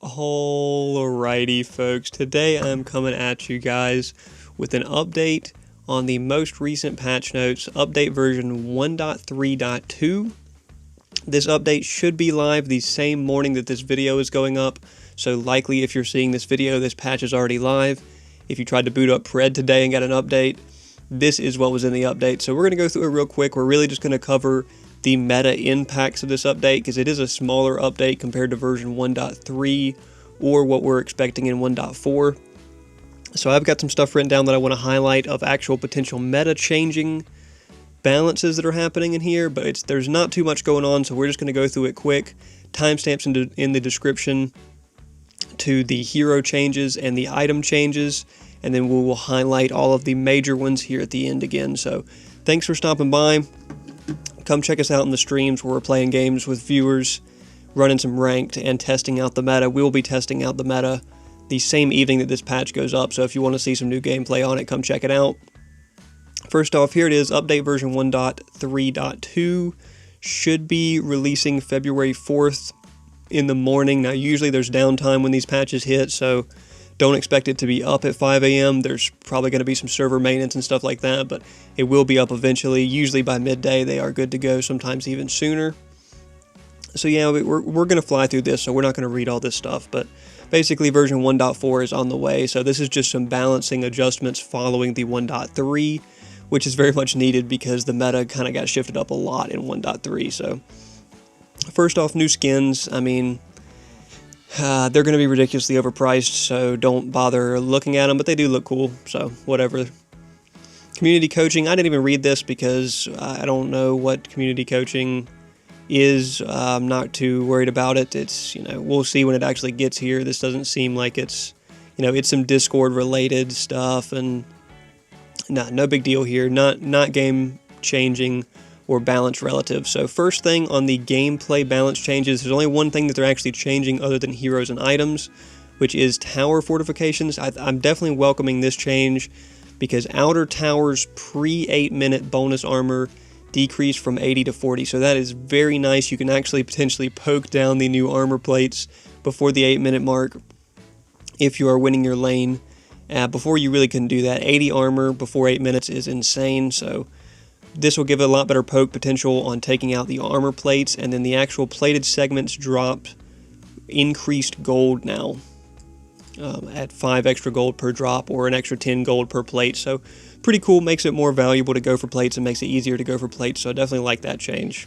Alrighty folks, today I'm coming at you guys with an update on the most recent patch notes, update version 1.3.2. This update should be live the same morning that this video is going up, so likely if you're seeing this video, this patch is already live. If you tried to boot up Pred today and got an update, this is what was in the update. So we're going to go through it real quick. We're really just going to cover the meta impacts of this update because it is a smaller update compared to version 1.3 or what we're expecting in 1.4. So I've got some stuff written down that I want to highlight of actual potential meta changing balances that are happening in here, but there's not too much going on, so we're just going to go through it quick. Timestamps in the description to the hero changes and the item changes, and then we will highlight all of the major ones here at the end again. So thanks for stopping by. Come check us out in the streams where we're playing games with viewers, running some ranked, and testing out the meta. We'll be testing out the meta the same evening that this patch goes up, so if you want to see some new gameplay on it, come check it out. First off, here it is, update version 1.3.2. Should be releasing February 4th in the morning. Now, usually there's downtime when these patches hit, so don't expect it to be up at 5 a.m. There's probably going to be some server maintenance and stuff like that, but it will be up eventually. Usually by midday they are good to go, sometimes even sooner. So yeah, we're going to fly through this, so we're not going to read all this stuff, but basically version 1.4 is on the way. So this is just some balancing adjustments following the 1.3, which is very much needed because the meta kind of got shifted up a lot in 1.3. So first off, new skins. I mean, they're going to be ridiculously overpriced, so don't bother looking at them, but they do look cool, so whatever. Community coaching, I didn't even read this because I don't know what community coaching is. I'm not too worried about it. It's, we'll see when it actually gets here. This doesn't seem like it's, it's some Discord related stuff, and no big deal here. Not game changing or balance relative. So first thing on the gameplay balance changes, there's only one thing that they're actually changing other than heroes and items, which is tower fortifications. I'm definitely welcoming this change because outer towers pre 8-minute bonus armor decreased from 80 to 40. So that is very nice. You can actually potentially poke down the new armor plates before the 8-minute mark if you are winning your lane. Before you really couldn't do that. 80 armor before 8 minutes is insane, so this will give it a lot better poke potential on taking out the armor plates, and then the actual plated segments drop increased gold now at 5 extra gold per drop or an extra 10 gold per plate. So pretty cool, makes it more valuable to go for plates and makes it easier to go for plates, so I definitely like that change.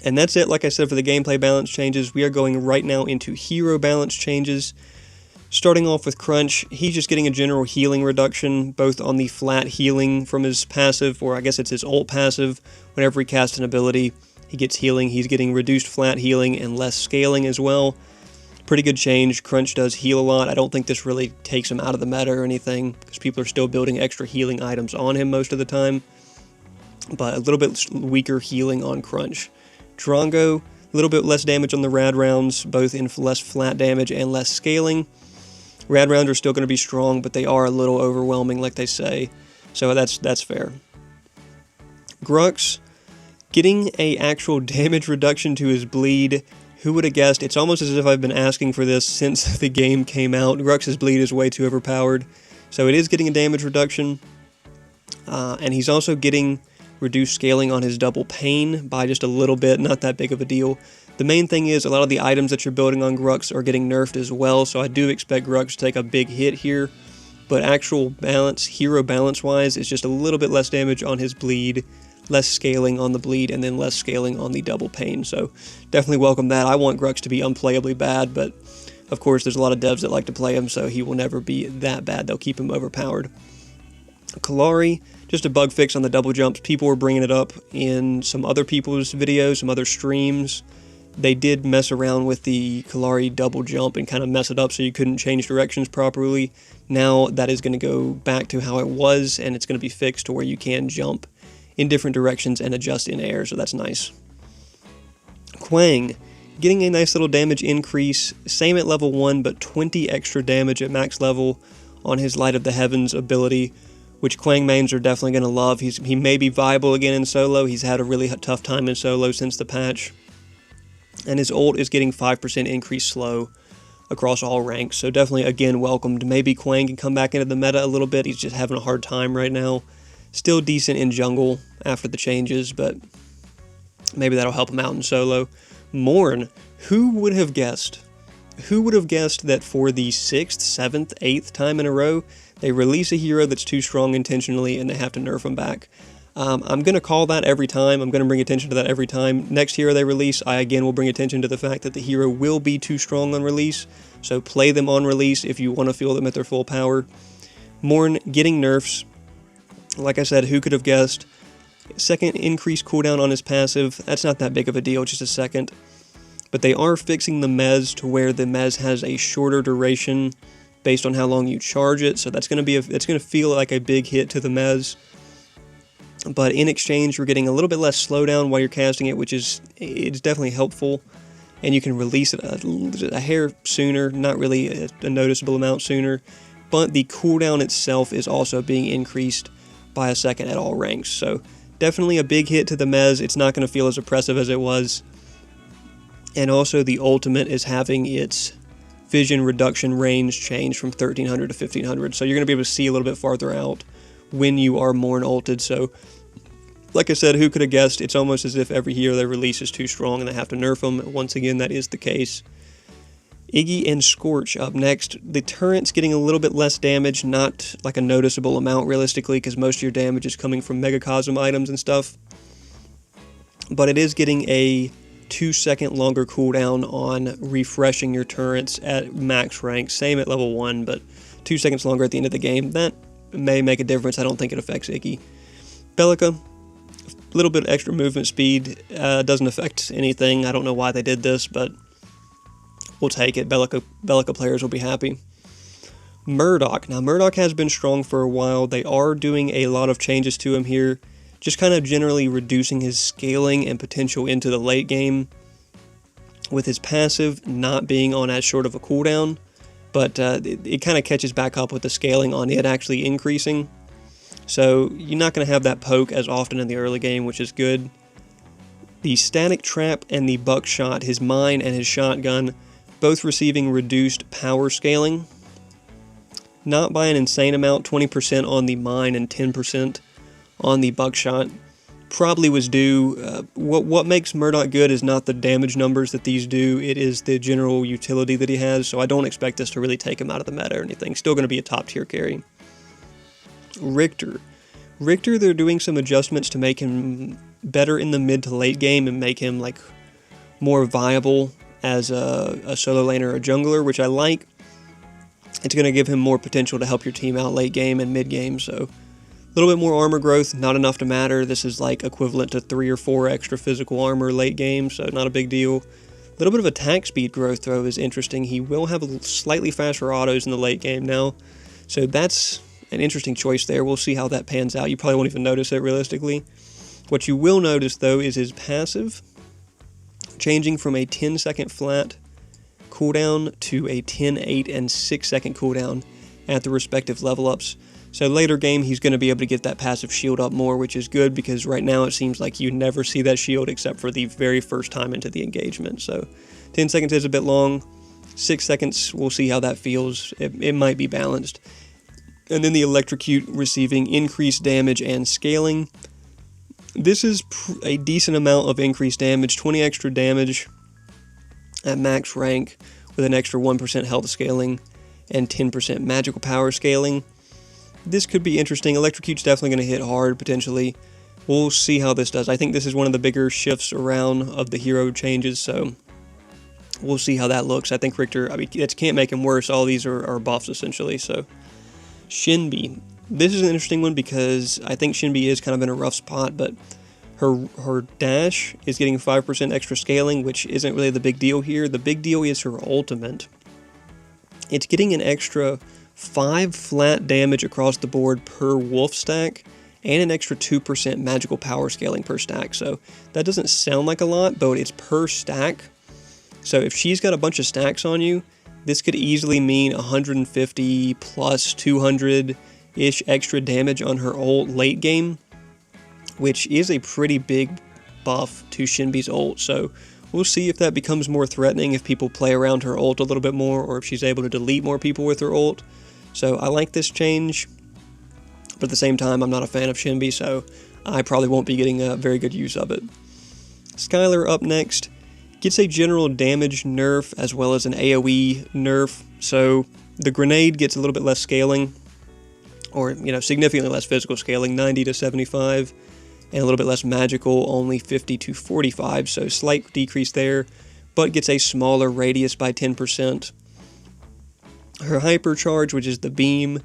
And that's it, like I said, for the gameplay balance changes. We are going right now into hero balance changes. Starting off with Crunch, he's just getting a general healing reduction, both on the flat healing from his passive, or I guess it's his ult passive. Whenever he casts an ability, he gets healing. He's getting reduced flat healing and less scaling as well. Pretty good change. Crunch does heal a lot. I don't think this really takes him out of the meta or anything, because people are still building extra healing items on him most of the time. But a little bit weaker healing on Crunch. Drongo, a little bit less damage on the rad rounds, both in less flat damage and less scaling. Rad rounds are still going to be strong, but they are a little overwhelming, like they say. So that's fair. Grux, getting a actual damage reduction to his bleed. Who would have guessed? It's almost as if I've been asking for this since the game came out. Grux's bleed is way too overpowered. So it is getting a damage reduction. And he's also getting reduced scaling on his double pain by just a little bit, not that big of a deal. The main thing is a lot of the items that you're building on Grux are getting nerfed as well, so I do expect Grux to take a big hit here, but actual balance, hero balance-wise, is just a little bit less damage on his bleed, less scaling on the bleed, and then less scaling on the double pain, so definitely welcome that. I want Grux to be unplayably bad, but of course there's a lot of devs that like to play him, so he will never be that bad. They'll keep him overpowered. Kalari, just a bug fix on the double jumps. People were bringing it up in some other people's videos, some other streams. They did mess around with the Kalari double jump and kind of mess it up so you couldn't change directions properly. Now that is going to go back to how it was, and it's going to be fixed to where you can jump in different directions and adjust in air, so that's nice. Quang, getting a nice little damage increase, same at level 1, but 20 extra damage at max level on his Light of the Heavens ability, which Quang mains are definitely going to love. He may be viable again in solo. He's had a really tough time in solo since the patch. And his ult is getting 5% increase slow across all ranks. So definitely, again, welcomed. Maybe Quang can come back into the meta a little bit. He's just having a hard time right now. Still decent in jungle after the changes, but maybe that'll help him out in solo. Morn, who would have guessed? Who would have guessed that for the 6th, 7th, 8th time in a row, they release a hero that's too strong intentionally and they have to nerf him back? I'm going to call that every time. I'm going to bring attention to that every time. Next hero they release, I again will bring attention to the fact that the hero will be too strong on release. So play them on release if you want to feel them at their full power. Morn getting nerfs. Like I said, who could have guessed? Second increased cooldown on his passive. That's not that big of a deal, just a second. But they are fixing the mez to where the mez has a shorter duration based on how long you charge it. So that's going to be it's going to feel like a big hit to the mez. But in exchange, you're getting a little bit less slowdown while you're casting it, which is definitely helpful. And you can release it a hair sooner, not really a noticeable amount sooner. But the cooldown itself is also being increased by a second at all ranks. So definitely a big hit to the mez. It's not going to feel as oppressive as it was. And also the ultimate is having its vision reduction range change from 1300 to 1500. So you're going to be able to see a little bit farther out when you are Morn ulted. So like I said, who could have guessed? It's almost as if every hero they release is too strong and they have to nerf them. Once again, that is the case. Iggy and Scorch up next. The turret's getting a little bit less damage, not like a noticeable amount realistically, because most of your damage is coming from Megacosm items and stuff. But it is getting a 2-second longer cooldown on refreshing your turrets at max rank. Same at level 1, but 2 seconds longer at the end of the game. That may make a difference. I don't think it affects Iggy. Belica, a little bit extra movement speed. Doesn't affect anything. I don't know why they did this, but we'll take it. Belica players will be happy. Murdoch. Now, Murdoch has been strong for a while. They are doing a lot of changes to him here, just kind of generally reducing his scaling and potential into the late game, with his passive not being on as short of a cooldown, but it kind of catches back up with the scaling on it actually increasing. So you're not going to have that poke as often in the early game, which is good. The static trap and the buckshot, his mine and his shotgun, both receiving reduced power scaling. Not by an insane amount, 20% on the mine and 10% on the buckshot. Probably was due. What makes Murdoch good is not the damage numbers that these do, it is the general utility that he has, so I don't expect this to really take him out of the meta or anything. Still going to be a top tier carry. Richter, they're doing some adjustments to make him better in the mid to late game and make him like more viable as a solo laner or a jungler, which I like. It's going to give him more potential to help your team out late game and mid game, so a little bit more armor growth, not enough to matter. This is like equivalent to 3 or 4 extra physical armor late game, so not a big deal. A little bit of attack speed growth, though, is interesting. He will have slightly faster autos in the late game now, so that's an interesting choice there. We'll see how that pans out. You probably won't even notice it realistically. What you will notice, though, is his passive changing from a 10-second flat cooldown to a 10, 8, and 6-second cooldown at the respective level ups. So later game, he's going to be able to get that passive shield up more, which is good because right now it seems like you never see that shield except for the very first time into the engagement. So 10 seconds is a bit long. 6 seconds, we'll see how that feels. It might be balanced. And then the Electrocute receiving increased damage and scaling. This is a decent amount of increased damage, 20 extra damage at max rank with an extra 1% health scaling and 10% magical power scaling. This could be interesting. Electrocute's definitely going to hit hard, potentially. We'll see how this does. I think this is one of the bigger shifts around of the hero changes, so we'll see how that looks. I think Richter, it can't make him worse. All these are buffs, essentially, so. Shinbi. This is an interesting one because I think Shinbi is kind of in a rough spot, but her dash is getting 5% extra scaling, which isn't really the big deal here. The big deal is her ultimate. It's getting an extra 5 flat damage across the board per wolf stack, and an extra 2% magical power scaling per stack. So that doesn't sound like a lot, but it's per stack. So if she's got a bunch of stacks on you, this could easily mean 150 plus 200-ish extra damage on her ult late game, which is a pretty big buff to Shinbi's ult. So We'll see if that becomes more threatening if people play around her ult a little bit more, or if she's able to delete more people with her ult. So I like this change, but at the same time, I'm not a fan of Shinbi, so I probably won't be getting a very good use of it. Skylar up next gets a general damage nerf as well as an AoE nerf. So the grenade gets a little bit less scaling, or significantly less physical scaling, 90 to 75, and a little bit less magical, only 50 to 45. So slight decrease there, but gets a smaller radius by 10%. Her hypercharge, which is the beam,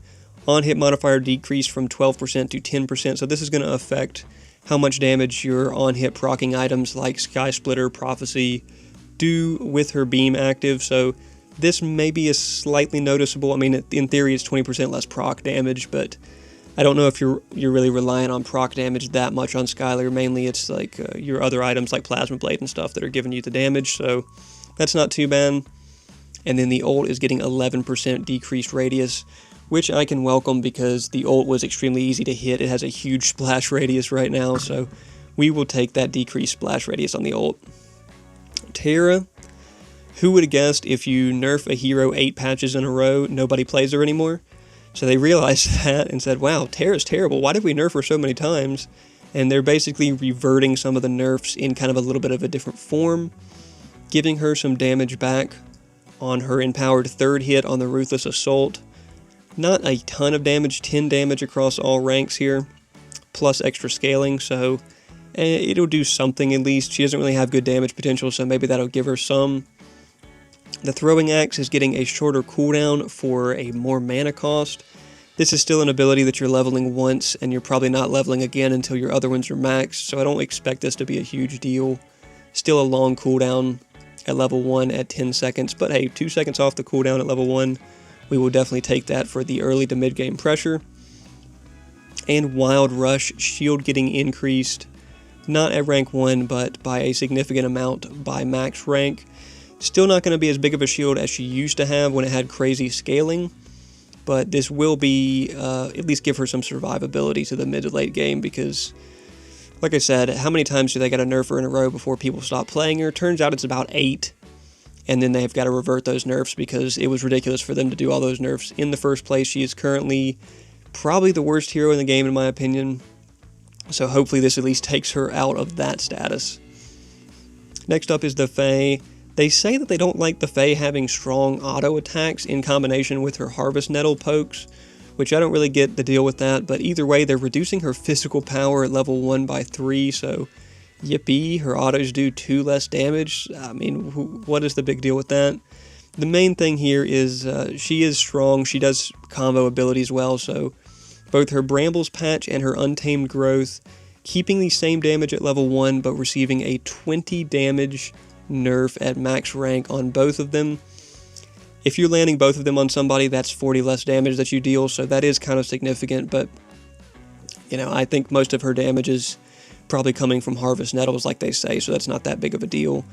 on hit modifier decreased from 12% to 10%. So this is going to affect how much damage your on-hit proccing items like Sky Splitter, Prophecy do with her beam active. So this may be a slightly noticeable. I mean, in theory, it's 20% less proc damage, but I don't know if you're really relying on proc damage that much on Skylar. Mainly, it's like your other items like Plasma Blade and stuff that are giving you the damage. So that's not too bad. And then the ult is getting 11% decreased radius, which I can welcome because the ult was extremely easy to hit. It has a huge splash radius right now, so we will take that decreased splash radius on the ult. Terra, who would have guessed if you nerf a hero 8 patches in a row, nobody plays her anymore? So they realized that and said, wow, Terra's terrible. Why did we nerf her so many times? And they're basically reverting some of the nerfs in kind of a little bit of a different form, giving her some damage back on her empowered 3rd hit on the Ruthless Assault. Not a ton of damage, 10 damage across all ranks here, plus extra scaling, so it'll do something at least. She doesn't really have good damage potential, so maybe that'll give her some. The Throwing Axe is getting a shorter cooldown for a more mana cost. This is still an ability that you're leveling once, and you're probably not leveling again until your other ones are maxed, so I don't expect this to be a huge deal. Still a long cooldown at level 1 at 10 seconds, but hey, 2 seconds off the cooldown at level 1. We will definitely take that for the early to mid-game pressure. And Wild Rush, shield getting increased, not at rank 1, but by a significant amount by max rank. Still not going to be as big of a shield as she used to have when it had crazy scaling, but this will be, at least give her some survivability to the mid to late game, because, like I said, how many times do they got to nerf her in a row before people stop playing her? Turns out it's about 8. And then they've got to revert those nerfs because it was ridiculous for them to do all those nerfs in the first place. She is currently probably the worst hero in the game, in my opinion. So hopefully this at least takes her out of that status. Next up is the Fae. They say that they don't like the Fae having strong auto attacks in combination with her Harvest Nettle pokes, which I don't really get the deal with that. But either way, they're reducing her physical power at level 1 by 3, so yippee, her autos do 2 less damage. I mean, what is the big deal with that? The main thing here is she is strong. She does combo abilities well, so both her Brambles Patch and her Untamed Growth, keeping the same damage at level 1, but receiving a 20 damage nerf at max rank on both of them. If you're landing both of them on somebody, that's 40 less damage that you deal, so that is kind of significant, but I think most of her damage is probably coming from Harvest Nettles, like they say, so that's not that big of a deal.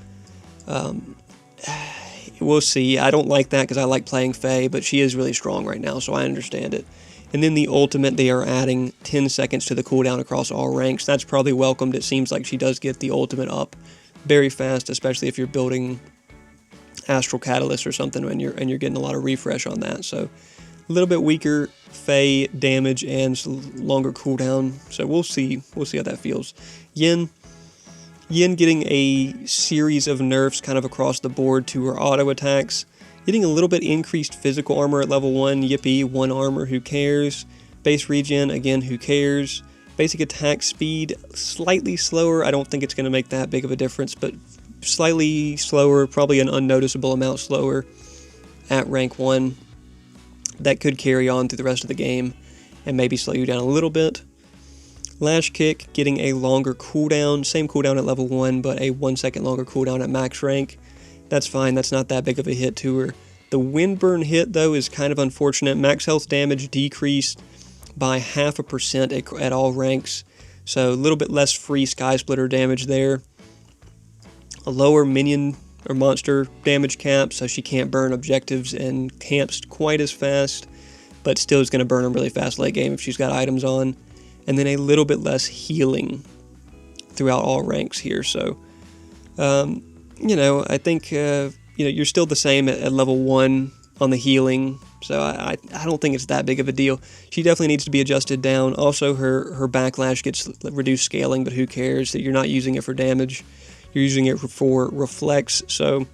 We'll see. I don't like that because I like playing Fae, but she is really strong right now, so I understand it. And then the ultimate, they are adding 10 seconds to the cooldown across all ranks. That's probably welcomed. It seems like she does get the ultimate up very fast, especially if you're building Astral Catalyst or something and you're getting a lot of refresh on that. So a little bit weaker Fae damage and longer cooldown, so we'll see how that feels. Yin getting a series of nerfs kind of across the board to her auto attacks, getting a little bit increased physical armor at level 1, yippee, 1 armor, who cares. Base regen, again, who cares. Basic attack speed, slightly slower. I don't think it's going to make that big of a difference, but slightly slower, probably an unnoticeable amount slower at rank 1. That could carry on through the rest of the game and maybe slow you down a little bit. Lash Kick getting a longer cooldown, same cooldown at level 1, but a 1 second longer cooldown at max rank. That's fine, that's not that big of a hit to her. The Windburn hit, though, is kind of unfortunate. Max health damage decreased by 0.5% at all ranks, so a little bit less free Sky Splitter damage there. A lower minion or monster damage cap, so she can't burn objectives and camps quite as fast, but still is going to burn them really fast late game if she's got items on. And then a little bit less healing throughout all ranks here, so I think you're still the same at level 1 on the healing, so I don't think it's that big of a deal. She definitely needs to be adjusted down. Also, her backlash gets reduced scaling, but who cares that you're not using it for damage? You're using it for reflex, so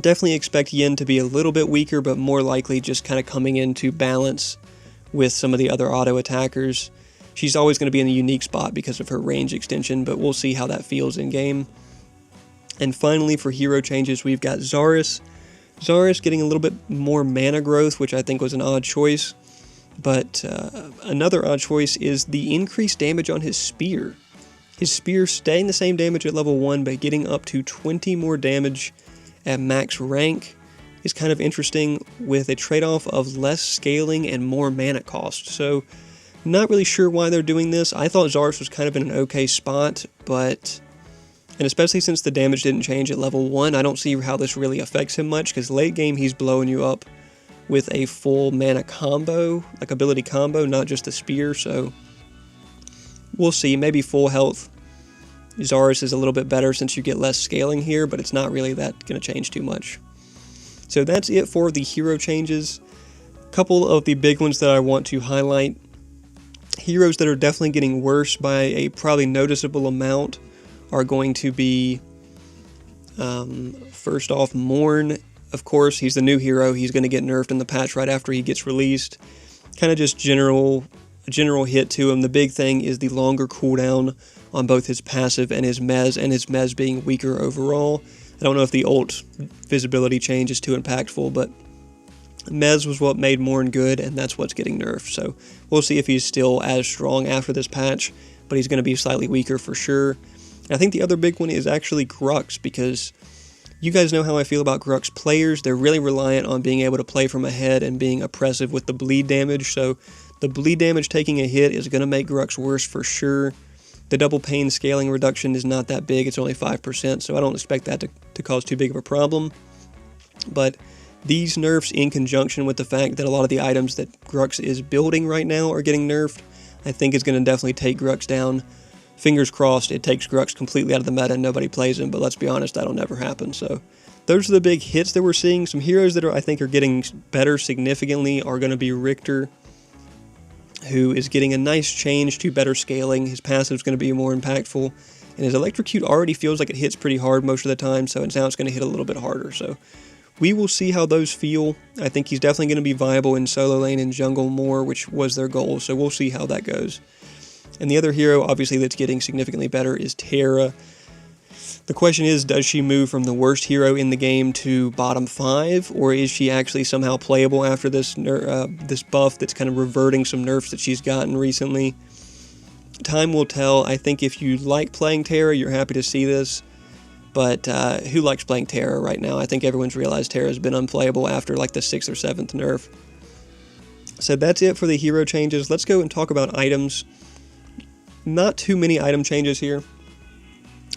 definitely expect Yin to be a little bit weaker, but more likely just kind of coming into balance with some of the other auto attackers. She's always going to be in a unique spot because of her range extension, but we'll see how that feels in game. And finally, for hero changes, we've got Zarus. Zarus getting a little bit more mana growth, which I think was an odd choice. But another odd choice is the increased damage on his spear. His spear staying the same damage at level 1, but getting up to 20 more damage at max rank is kind of interesting, with a trade-off of less scaling and more mana cost. So, not really sure why they're doing this. I thought Zarus was kind of in an okay spot, and especially since the damage didn't change at level 1, I don't see how this really affects him much, because late game he's blowing you up with a full mana combo, like ability combo, not just the spear, so we'll see. Maybe full health Zarus is a little bit better since you get less scaling here, but it's not really that going to change too much. So that's it for the hero changes. A couple of the big ones that I want to highlight. Heroes that are definitely getting worse by a probably noticeable amount are going to be, first off, Morn. Of course, he's the new hero. He's going to get nerfed in the patch right after he gets released. Kind of just general hit to him. The big thing is the longer cooldown on both his passive and his mez being weaker overall. I don't know if the ult visibility change is too impactful, but mez was what made Morn good, and that's what's getting nerfed. So we'll see if he's still as strong after this patch, but he's going to be slightly weaker for sure. And I think the other big one is actually Grux, because you guys know how I feel about Grux players. They're really reliant on being able to play from ahead and being oppressive with the bleed damage, so the bleed damage taking a hit is going to make Grux worse for sure. The double pane scaling reduction is not that big, it's only 5%, so I don't expect that to cause too big of a problem. But these nerfs, in conjunction with the fact that a lot of the items that Grux is building right now are getting nerfed, I think is going to definitely take Grux down. Fingers crossed it takes Grux completely out of the meta and nobody plays him, but let's be honest, that'll never happen. So those are the big hits that we're seeing. Some heroes that I think are getting better significantly are going to be Richter, who is getting a nice change to better scaling. His passive is going to be more impactful, and his electrocute already feels like it hits pretty hard most of the time, so now it's going to hit a little bit harder. So we will see how those feel. I think he's definitely going to be viable in solo lane and jungle more, which was their goal, so we'll see how that goes. And the other hero, obviously, that's getting significantly better is Terra. The question is, does she move from the worst hero in the game to bottom 5, or is she actually somehow playable after this this buff that's kind of reverting some nerfs that she's gotten recently? Time will tell. I think if you like playing Terra, you're happy to see this, but who likes playing Terra right now? I think everyone's realized Terra's been unplayable after like the 6th or 7th nerf. So that's it for the hero changes. Let's go and talk about items. Not too many item changes here.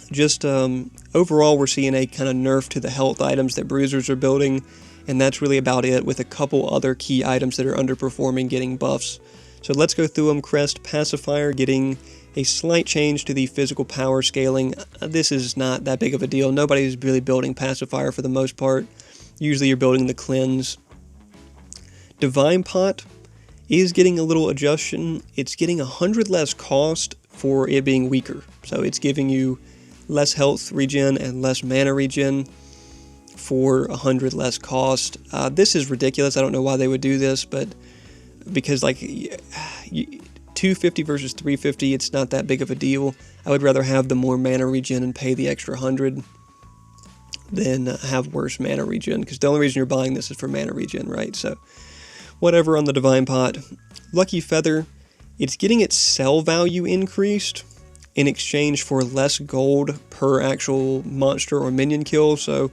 Just overall, we're seeing a kind of nerf to the health items that bruisers are building, and that's really about it, with a couple other key items that are underperforming getting buffs. So let's go through them. Crest Pacifier getting a slight change to the physical power scaling. This is not that big of a deal. Nobody's really building Pacifier for the most part. Usually you're building the Cleanse. Divine Pot is getting a little adjustment. It's getting 100 less cost for it being weaker. So it's giving you less health regen and less mana regen for 100 less cost. This is ridiculous. I don't know why they would do this, but because like 250 versus 350, it's not that big of a deal. I would rather have the more mana regen and pay the extra 100 than have worse mana regen, because the only reason you're buying this is for mana regen, right? So whatever on the Divine Pot. Lucky Feather, it's getting its sell value increased in exchange for less gold per actual monster or minion kill, so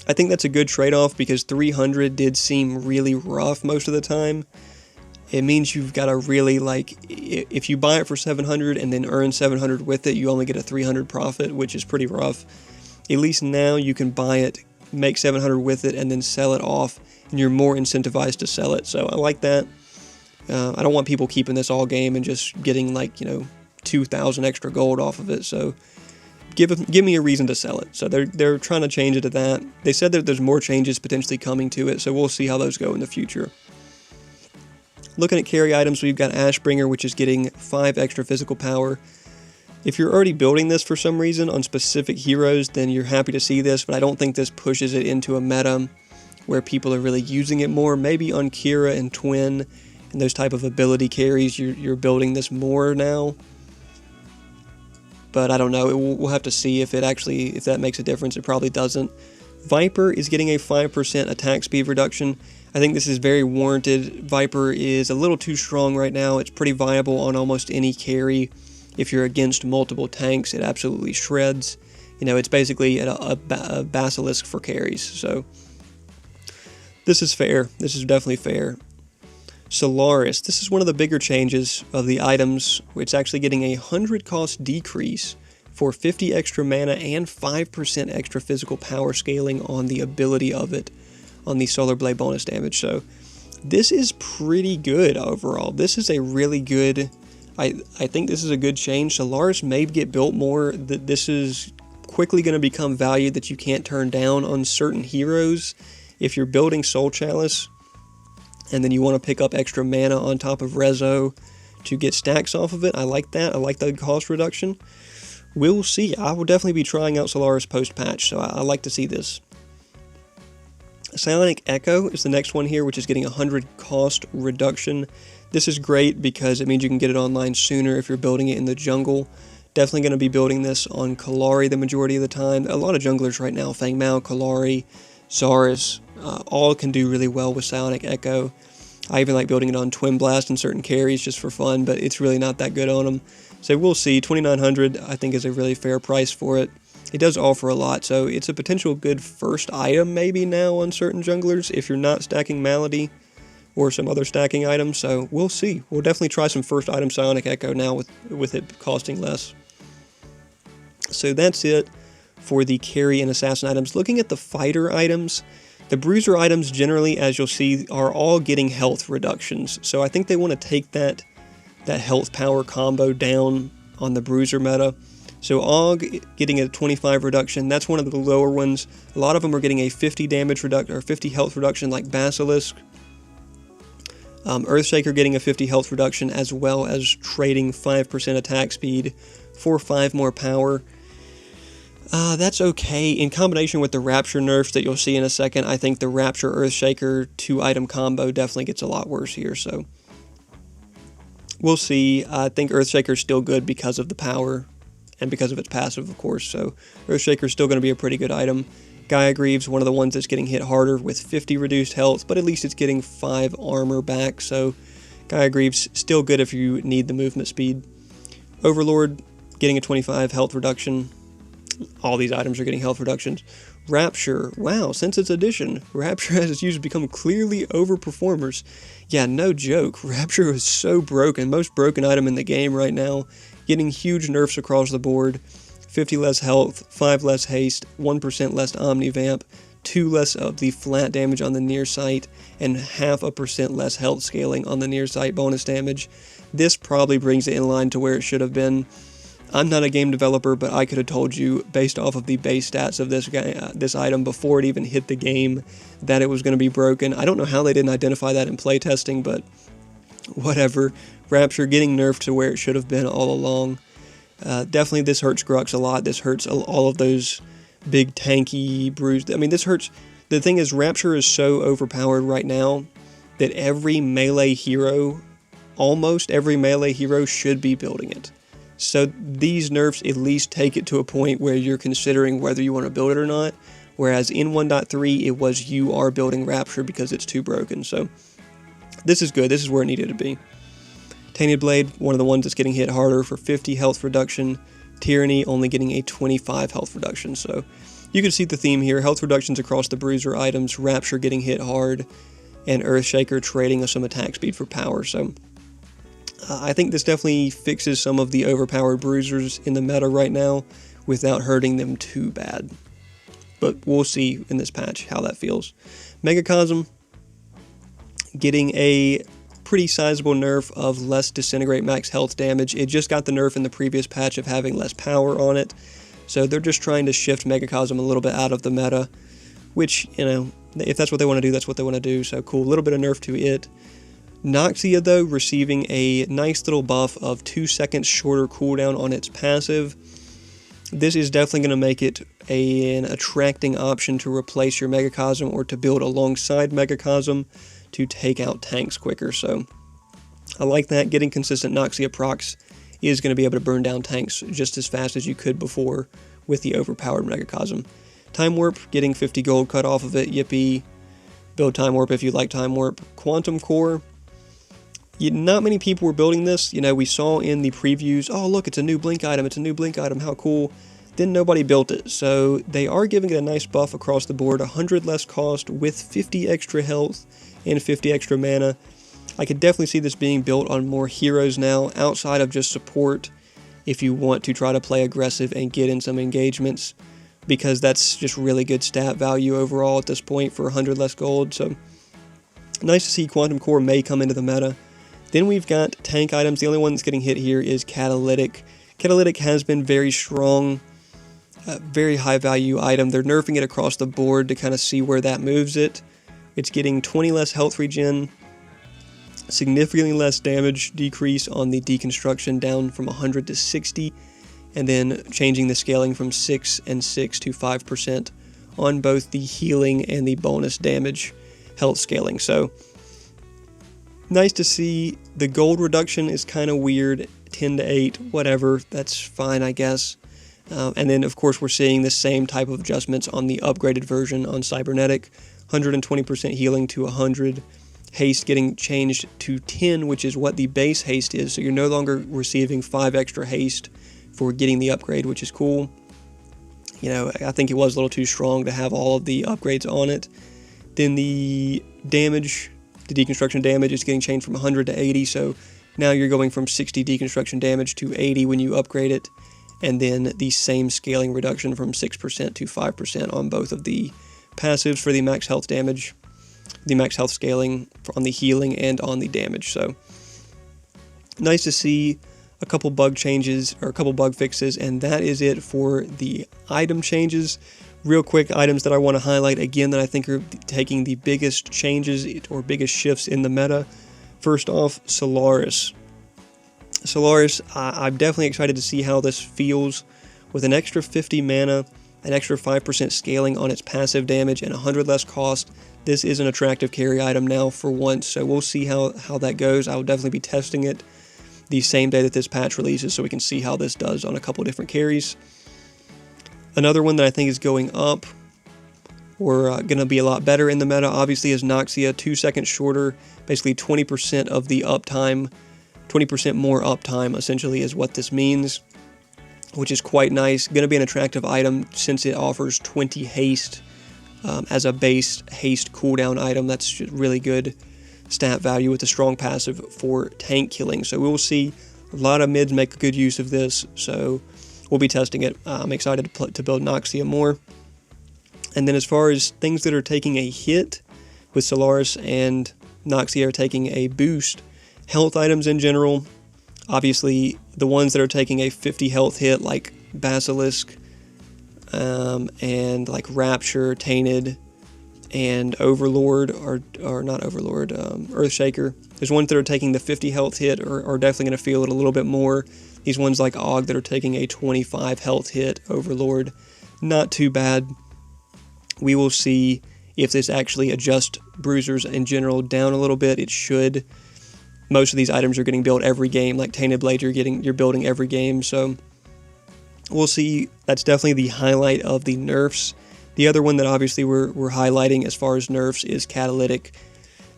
I think that's a good trade-off, because 300 did seem really rough most of the time. It means you've got to really, like, if you buy it for 700 and then earn 700 with it, you only get a 300 profit, which is pretty rough. At least now you can buy it, make 700 with it, and then sell it off, and you're more incentivized to sell it, so I like that. I don't want people keeping this all game and just getting, like, 2,000 extra gold off of it, so give me a reason to sell it. So they're trying to change it to that. They said that there's more changes potentially coming to it, so we'll see how those go in the future. Looking at carry items, we've got Ashbringer, which is getting 5 extra physical power. If you're already building this for some reason on specific heroes, then you're happy to see this, but I don't think this pushes it into a meta where people are really using it more. Maybe on Kira and Twin and those type of ability carries, you're building this more now. But I don't know, we'll have to see if that makes a difference. It probably doesn't. Viper is getting a 5% attack speed reduction. I think this is very warranted. Viper is a little too strong right now. It's pretty viable on almost any carry. If you're against multiple tanks, it absolutely shreds. You know, it's basically a basilisk for carries. So this is fair. This is definitely fair. Solaris, this is one of the bigger changes of the items. It's actually getting a 100 cost decrease for 50 extra mana and 5% extra physical power scaling on the ability of it on the Solar Blade bonus damage. So this is pretty good overall. This is a really good, I think this is a good change. Solaris may get built more. This is quickly going to become value that you can't turn down on certain heroes. If you're building Soul Chalice and then you want to pick up extra mana on top of Rezo to get stacks off of it, I like that. I like the cost reduction. We'll see. I will definitely be trying out Solaris post-patch, so I like to see this. Psionic Echo is the next one here, which is getting a 100 cost reduction. This is great because it means you can get it online sooner if you're building it in the jungle. Definitely going to be building this on Kallari the majority of the time. A lot of junglers right now, Feng Mao, Kallari, Zarus, all can do really well with Psionic Echo. I even like building it on Twin Blast and certain carries just for fun, but it's really not that good on them. So we'll see. 2,900 I think is a really fair price for it. It does offer a lot, so it's a potential good first item maybe now on certain junglers if you're not stacking Malady or some other stacking items. So we'll see. We'll definitely try some first item Psionic Echo now with it costing less. So that's it for the carry and assassin items. Looking at the fighter items, the bruiser items generally, as you'll see, are all getting health reductions. So I think they want to take that health power combo down on the bruiser meta. So Og getting a 25 reduction, that's one of the lower ones. A lot of them are getting a 50 damage reduction or 50 health reduction like Basilisk. Earthshaker getting a 50 health reduction as well as trading 5% attack speed for 5 more power. That's okay. In combination with the Rapture nerfs that you'll see in a second, I think the Rapture Earthshaker 2-item combo definitely gets a lot worse here. So we'll see. I think Earthshaker is still good because of the power and because of its passive, of course. So Earthshaker is still going to be a pretty good item. Gaia Greaves, one of the ones that's getting hit harder with 50 reduced health, but at least it's getting 5 armor back. So Gaia Greaves still good if you need the movement speed. Overlord getting a 25 health reduction. All these items are getting health reductions. Rapture, wow, since its addition, Rapture has its users become clearly overperformers. Yeah, no joke. Rapture is so broken. Most broken item in the game right now. Getting huge nerfs across the board. 50 less health, 5 less haste, 1% less omnivamp, 2 less of the flat damage on the near sight, and 0.5% less health scaling on the near sight bonus damage. This probably brings it in line to where it should have been. I'm not a game developer, but I could have told you, based off of the base stats of this item before it even hit the game, that it was going to be broken. I don't know how they didn't identify that in playtesting, but whatever. Rapture getting nerfed to where it should have been all along. Definitely this hurts Grux a lot. This hurts all of those big tanky bruised. I mean, this hurts. The thing is, Rapture is so overpowered right now that every melee hero, almost every melee hero, should be building it. So these nerfs at least take it to a point where you're considering whether you want to build it or not. Whereas in 1.3, it was you are building Rapture because it's too broken. So this is good. This is where it needed to be. Tainted Blade, one of the ones that's getting hit harder for 50 health reduction. Tyranny only getting a 25 health reduction. So you can see the theme here. Health reductions across the bruiser items. Rapture getting hit hard. And Earthshaker trading some attack speed for power. So I think this definitely fixes some of the overpowered bruisers in the meta right now without hurting them too bad. But we'll see in this patch how that feels. Megacosm getting a pretty sizable nerf of less disintegrate max health damage. It just got the nerf in the previous patch of having less power on it. So they're just trying to shift Megacosm a little bit out of the meta, which, you know, if that's what they want to do, that's what they want to do. So cool, a little bit of nerf to it. Noxia, though, receiving a nice little buff of 2 seconds shorter cooldown on its passive. This is definitely going to make it an attracting option to replace your Megacosm or to build alongside Megacosm to take out tanks quicker. So I like that. Getting consistent Noxia procs is going to be able to burn down tanks just as fast as you could before with the overpowered Megacosm. Time Warp, getting 50 gold cut off of it, yippee. Build Time Warp if you like Time Warp. Quantum Core, not many people were building this. You know, we saw in the previews, oh look, it's a new Blink item, it's a new Blink item, how cool. Then nobody built it, so they are giving it a nice buff across the board, 100 less cost with 50 extra health and 50 extra mana. I could definitely see this being built on more heroes now, outside of just support, if you want to try to play aggressive and get in some engagements, because that's just really good stat value overall at this point for 100 less gold. So nice to see Quantum Core may come into the meta. Then we've got tank items. The only one that's getting hit here is Catalytic. Catalytic has been very strong, very high value item. They're nerfing it across the board to kind of see where that moves it. It's getting 20 less health regen, significantly less damage decrease on the deconstruction, down from 100 to 60, and then changing the scaling from 6 and 6 to 5% on both the healing and the bonus damage health scaling. So nice to see. The gold reduction is kind of weird, 10 to 8, whatever, that's fine I guess. And then of course we're seeing the same type of adjustments on the upgraded version on Cybernetic, 120% healing to 100, haste getting changed to 10, which is what the base haste is, so you're no longer receiving 5 extra haste for getting the upgrade, which is cool. You know, I think it was a little too strong to have all of the upgrades on it. Then the damage, the deconstruction damage is getting changed from 100 to 80, so now you're going from 60 deconstruction damage to 80 when you upgrade it, and then the same scaling reduction from 6% to 5% on both of the passives for the max health damage, the max health scaling on the healing and on the damage. So nice to see a couple bug changes, or a couple bug fixes, and that is it for the item changes. Real quick items that I want to highlight again that I think are taking the biggest changes or biggest shifts in the meta. First off, Solaris. Solaris, I'm definitely excited to see how this feels with an extra 50 mana, an extra 5% scaling on its passive damage, and 100 less cost. This is an attractive carry item now for once, so we'll see how that goes. I will definitely be testing it the same day that this patch releases so we can see how this does on a couple different carries. Another one that I think is going up, or going to be a lot better in the meta, obviously, is Noxia, 2 seconds shorter, basically 20% of the uptime, 20% more uptime essentially is what this means, which is quite nice. Going to be an attractive item since it offers 20 haste as a base haste cooldown item. That's just really good stat value with a strong passive for tank killing. So we will see a lot of mids make good use of this, so we'll be testing it. I'm excited to build Noxia more. And then as far as things that are taking a hit, with Solaris and Noxia are taking a boost, health items in general, obviously the ones that are taking a 50 health hit like Basilisk and like Rapture, Tainted, and Overlord, or not Overlord, Earthshaker. There's ones that are taking the 50 health hit are definitely going to feel it a little bit more. These ones like Og that are taking a 25 health hit, Overlord, not too bad. We will see if this actually adjusts bruisers in general down a little bit. It should. Most of these items are getting built every game, like Tainted Blade you're building every game, so we'll see. That's definitely the highlight of the nerfs. The other one that obviously we're highlighting as far as nerfs is Catalytic.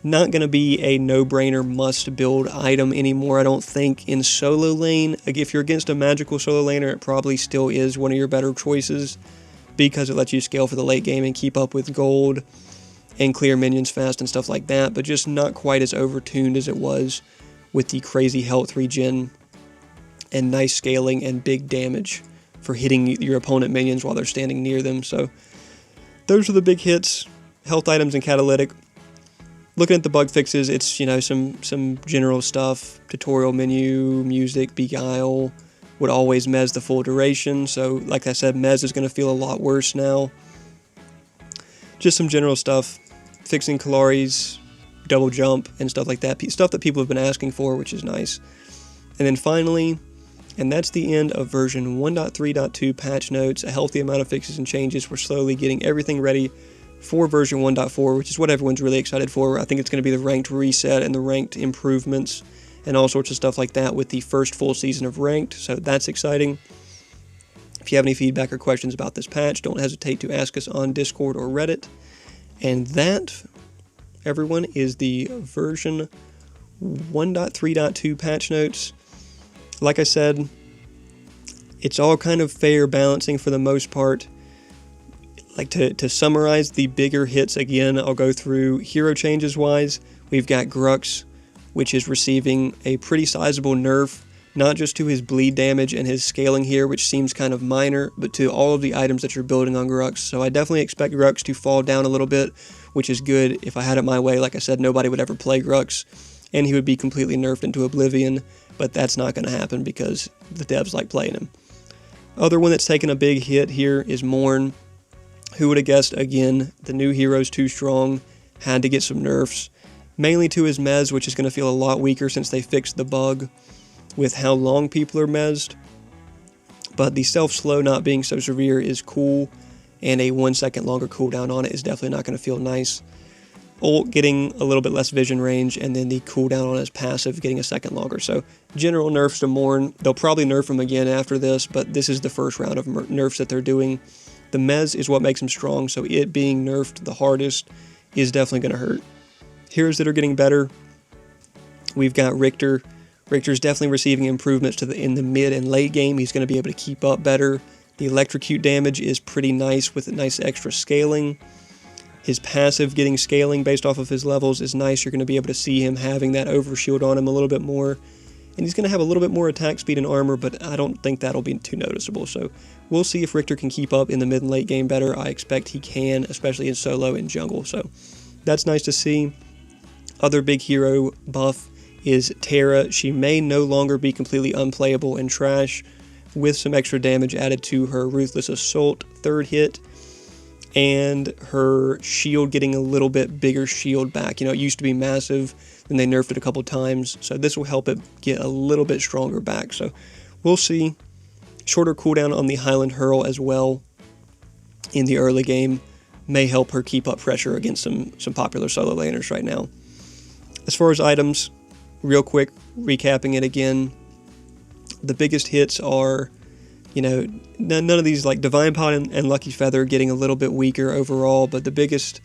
Not going to be a no-brainer must-build item anymore, I don't think, in solo lane. Like, if you're against a magical solo laner, it probably still is one of your better choices because it lets you scale for the late game and keep up with gold and clear minions fast and stuff like that, but just not quite as overtuned as it was with the crazy health regen and nice scaling and big damage for hitting your opponent minions while they're standing near them. So those are the big hits, health items and Catalytic. Looking at the bug fixes, it's, you know, some general stuff, tutorial menu, music, Beguile, would always mez the full duration. So like I said, mez is going to feel a lot worse now. Just some general stuff, fixing Kalari's double jump and stuff like that. Stuff that people have been asking for, which is nice. And then finally, and that's the end of version 1.3.2 patch notes, a healthy amount of fixes and changes. We're slowly getting everything ready for version 1.4, which is what everyone's really excited for. I think it's going to be the ranked reset and the ranked improvements and all sorts of stuff like that with the first full season of ranked, so that's exciting. If you have any feedback or questions about this patch, don't hesitate to ask us on Discord or Reddit. And that, everyone, is the version 1.3.2 patch notes. Like I said, it's all kind of fair balancing for the most part. Like to summarize the bigger hits again, I'll go through hero changes wise. We've got Grux, which is receiving a pretty sizable nerf, not just to his bleed damage and his scaling here, which seems kind of minor, but to all of the items that you're building on Grux. So I definitely expect Grux to fall down a little bit, which is good. If I had it my way, like I said, nobody would ever play Grux, and he would be completely nerfed into oblivion, but that's not going to happen because the devs like playing him. Other one that's taken a big hit here is Morn. Who would have guessed, again, the new hero's too strong, had to get some nerfs. Mainly to his mez, which is going to feel a lot weaker since they fixed the bug with how long people are mezzed. But the self-slow not being so severe is cool, and a 1 second longer cooldown on it is definitely not going to feel nice. Ult getting a little bit less vision range, and then the cooldown on his passive getting a second longer. So general nerfs to Morn. They'll probably nerf him again after this, but this is the first round of nerfs that they're doing. The mez is what makes him strong, so it being nerfed the hardest is definitely going to hurt. Heroes that are getting better, we've got Richter. Richter's definitely receiving improvements in the mid and late game. He's going to be able to keep up better. The electrocute damage is pretty nice with a nice extra scaling. His passive getting scaling based off of his levels is nice. You're going to be able to see him having that overshield on him a little bit more. And he's going to have a little bit more attack speed and armor, but I don't think that'll be too noticeable. So we'll see if Richter can keep up in the mid and late game better. I expect he can, especially in solo and jungle. So that's nice to see. Other big hero buff is Terra. She may no longer be completely unplayable and trash with some extra damage added to her Ruthless Assault third hit and her shield getting a little bit bigger shield back. You know, it used to be massive, then they nerfed it a couple times, so this will help it get a little bit stronger back. So we'll see. Shorter cooldown on the Highland Hurl as well in the early game may help her keep up pressure against some popular solo laners right now. As far as items, real quick, recapping it again, the biggest hits are, you know, none of these, like Divine Pot and Lucky Feather getting a little bit weaker overall, but the biggest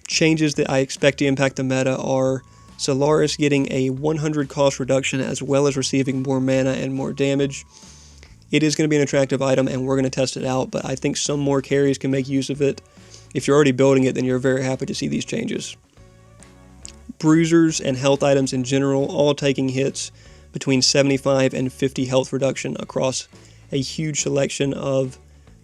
changes that I expect to impact the meta are Solaris getting a 100 cost reduction as well as receiving more mana and more damage. It is going to be an attractive item, and we're going to test it out, but I think some more carries can make use of it. If you're already building it, then you're very happy to see these changes. Bruisers and health items in general all taking hits between 75 and 50 health reduction across a huge selection of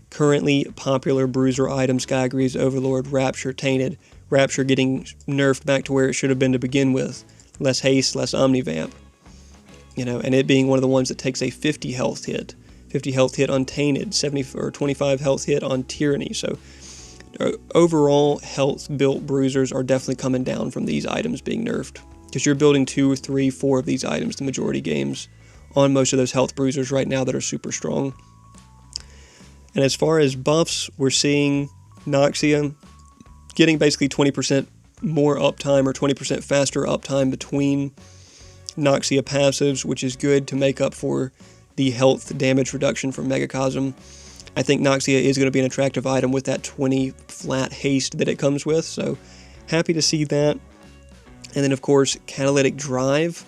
currently popular bruiser items: Skyagrees, Overlord, Rapture, Tainted. Rapture getting nerfed back to where it should have been to begin with. Less haste, less omnivamp. You know, and it being one of the ones that takes a 50 health hit. 50 health hit on Tainted, 70 or 25 health hit on Tyranny. So overall, health-built bruisers are definitely coming down from these items being nerfed, because you're building 2 or 3, 4 of these items the majority games on most of those health bruisers right now that are super strong. And as far as buffs, we're seeing Noxia getting basically 20% more uptime or 20% faster uptime between Noxia passives, which is good to make up for the health damage reduction from Megacosm. I think Noxia is going to be an attractive item with that 20 flat haste that it comes with, so happy to see that. And then, of course, Catalytic Drive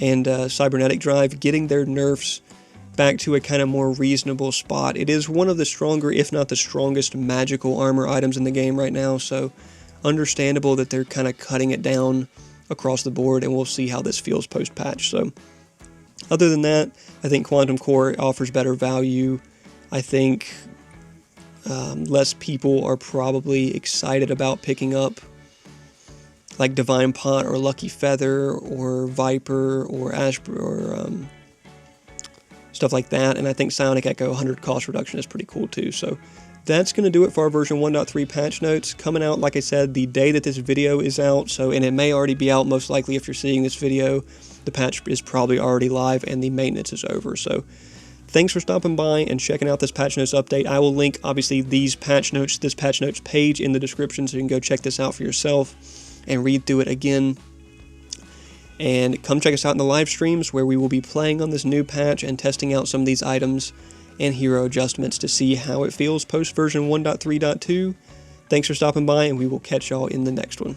and Cybernetic Drive getting their nerfs back to a kind of more reasonable spot. It is one of the stronger, if not the strongest, magical armor items in the game right now, so understandable that they're kind of cutting it down across the board, and we'll see how this feels post-patch. So other than that, I think Quantum Core offers better value. I think less people are probably excited about picking up like Divine Pot or Lucky Feather or Viper or stuff like that. And I think Psionic Echo 100 cost reduction is pretty cool too. So that's going to do it for our version 1.3 patch notes. Coming out, like I said, the day that this video is out. So, and it may already be out. Most likely, if you're seeing this video, the patch is probably already live and the maintenance is over. So thanks for stopping by and checking out this patch notes update. I will link, obviously, this patch notes page in the description, so you can go check this out for yourself and read through it again. And come check us out in the live streams where we will be playing on this new patch and testing out some of these items and hero adjustments to see how it feels post version 1.3.2. Thanks for stopping by, and we will catch y'all in the next one.